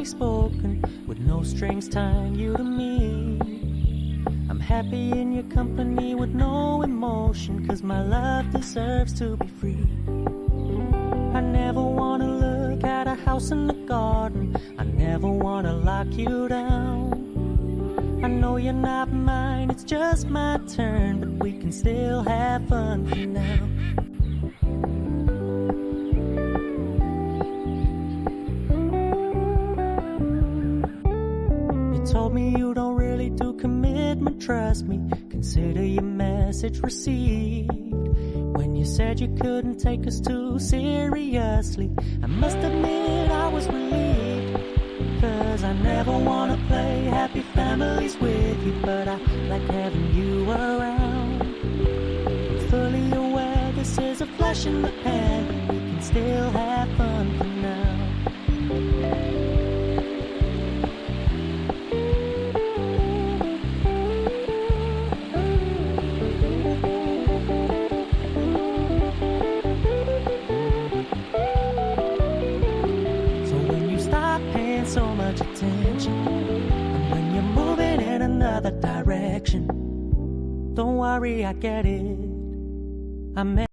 softly spoken, with no strings tying you to me. I'm happy in your company with no emotion, 'cause my love deserves to be free. I never wanna look at a house in the garden, I never wanna lock you down. I know you're not mine, it's just my turn, but we can still have fun for now. You told me you don't really do commitment, trust me, consider your message received. When you said you couldn't take us too seriously, I must admit I was relieved. 'Cause I never wanna play happy families with you, but I like having you around. I'm fully aware this is a flash in the pan, but we can still have fun for now. So much attention, and when you're moving in another direction, don't worry, I get it. I